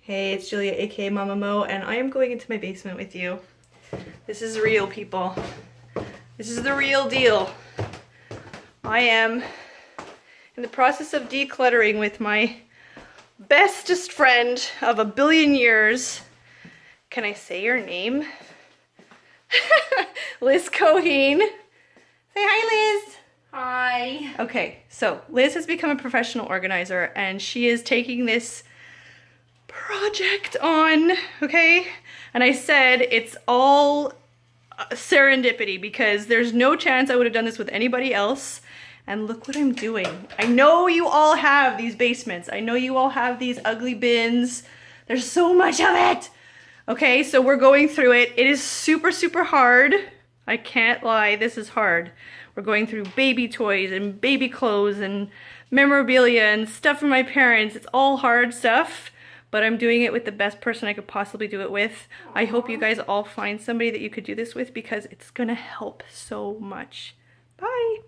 Hey, it's Julia, aka Mama Mo, and I am going into my basement with you. This is real, people. This is the real deal. I am in the process of decluttering with my bestest friend of a billion years. Can I say your name? Liz Cohene. Say hi, Liz. Hi. Okay, so Liz has become a professional organizer and she is taking this project on, okay? And I said it's all serendipity because there's no chance I would have done this with anybody else. And look what I'm doing. I know you all have these basements. I know you all have these ugly bins. There's so much of it. Okay, so we're going through it. It is super, super hard. I can't lie, this is hard. We're going through baby toys and baby clothes and memorabilia and stuff from my parents. It's all hard stuff, but I'm doing it with the best person I could possibly do it with. I hope you guys all find somebody that you could do this with because it's gonna help so much. Bye.